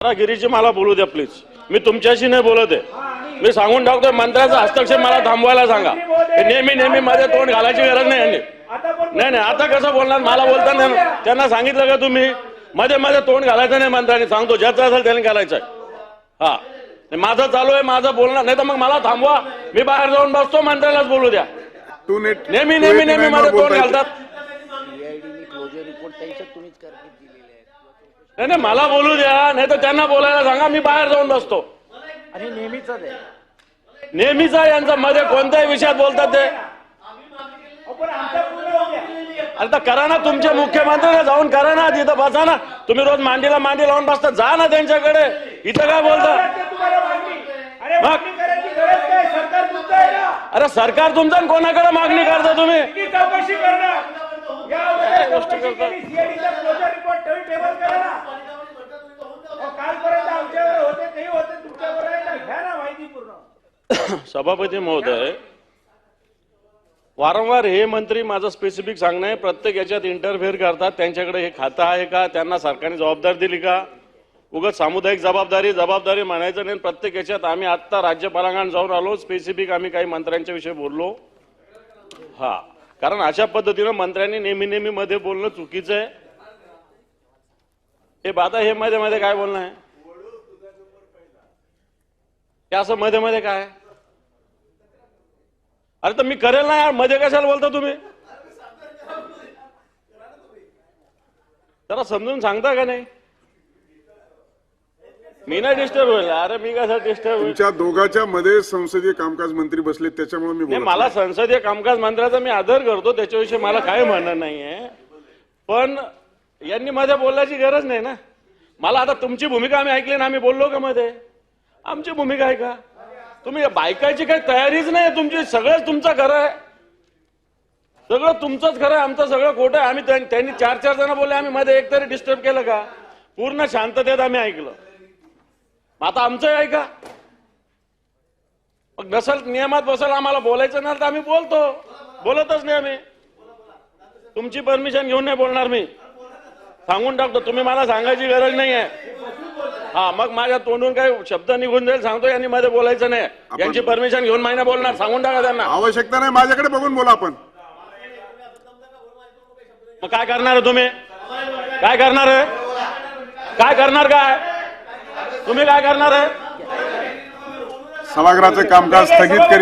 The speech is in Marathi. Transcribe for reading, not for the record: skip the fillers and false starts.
गिरीची मला बोलू द्या प्लीज. मी तुमच्याशी नाही बोलत आहे. मी सांगून टाकतोय मंत्र्याचा हस्तक्षेप मला थांबवायला सांगा. नेहमी नेहमी मध्ये तोंड घालायची गरज नाही यांनी. नाही नाही आता कसं बोलणार मला बोलताना त्यांना सांगितलं का तुम्ही मध्ये मध्ये तोंड घालायचं नाही मंत्र्यांनी. सांगतो ज्याचं असेल त्याने घालायचं. हा माझं चालू आहे माझं बोलणार नाही तर मग मला थांबवा. मी बाहेर जाऊन बसतो मंत्र्यालाच बोलू द्या. नेहमी नेहमी नेहमी मध्ये तोंड घालतात. नाही नाही मला बोलू द्या नाही तर त्यांना बोलायला सांगा. मी बाहेर जाऊन बसतो. आणि नेहमीच आहे यांचं मध्ये कोणत्याही विषयात बोलतात ते. आता करा ना तुमचे मुख्यमंत्री जाऊन करा ना तिथं बसा ना. तुम्ही रोज मांडीला मांडी लावून बसता जा ना त्यांच्याकडे. इथं काय बोलता. अरे सरकार तुमचं आणि कोणाकडे मागणी करता तुम्ही. गोष्ट करता सभापती महोदय वारंवार हे मंत्री माझं स्पेसिफिक सांगणं आहे प्रत्येक याच्यात इंटरफेअर करतात. त्यांच्याकडे हे खातं आहे का त्यांना सरकारने जबाबदारी दिली का. उगाच सामुदायिक जबाबदारी म्हणायचं नाही. प्रत्येक याच्यात आम्ही आत्ता राज्यपालांकडे जाऊन आलो. स्पेसिफिक आम्ही काही मंत्र्यांच्या विषयी बोललो. हा कारण अशा पद्धतीनं मंत्र्यांनी नेहमी नेहमी मध्ये बोलणं चुकीचं आहे. हे बाता हे मध्ये मध्ये काय बोलणं आहे. हे असं मध्ये मध्ये काय. अरे तर मी करेल ना यार. मध्ये कशाला बोलता तुम्ही. जरा समजून सांगता का नाही. मी नाही डिस्टर्ब होईल. अरे मी कसं डिस्टर्ब होईल. तुमच्या दोघांच्या मध्ये संसदीय कामकाज मंत्री बसले त्याच्यामुळे मी बोलतो. मला संसदीय कामकाज मंत्र्याचा मी आदर करतो. त्याच्याविषयी मला काय म्हणणं नाहीये. पण यांनी मध्ये बोलण्याची गरज नाही ना. मला आता तुमची भूमिका आम्ही ऐकली ना. आम्ही बोललो का मध्ये. आमची भूमिका आहे का. तुम्ही बायकाची काही तयारीच नाही तुमची. सगळंच तुमचं खरं आहे. सगळं तुमचंच खरं आहे. आमचं सगळं खोटं आहे. आम्ही त्यांनी चार जण बोलले. आम्ही मध्ये एकतरी डिस्टर्ब केलं का. पूर्ण शांततेत आम्ही ऐकलं. आता आमचं आहे का. मग नसल नियमात बसल आम्हाला बोलायचं नाही तर आम्ही बोलतो. बोलतच नाही आम्ही. तुमची परमिशन घेऊन नाही बोलणार मी. सांगून टाकतो. तुम्ही मला सांगायची गरज नाही आहे. हा मग माझ्या तोंडून काही शब्द निघून जाईल सांगतो. यांनी मध्ये बोलायचं नाही. यांची परमिशन घेऊन महिना बोलणार. सांगून टाका त्यांना. आवश्यकता नाही. माझ्याकडे बघून बोला आपण. मग काय करणार आहे तुम्ही. काय करणार आहे. काय करणार काय तुम्ही काय करणार आहे. सभागृहाचे कामकाज स्थगित करीत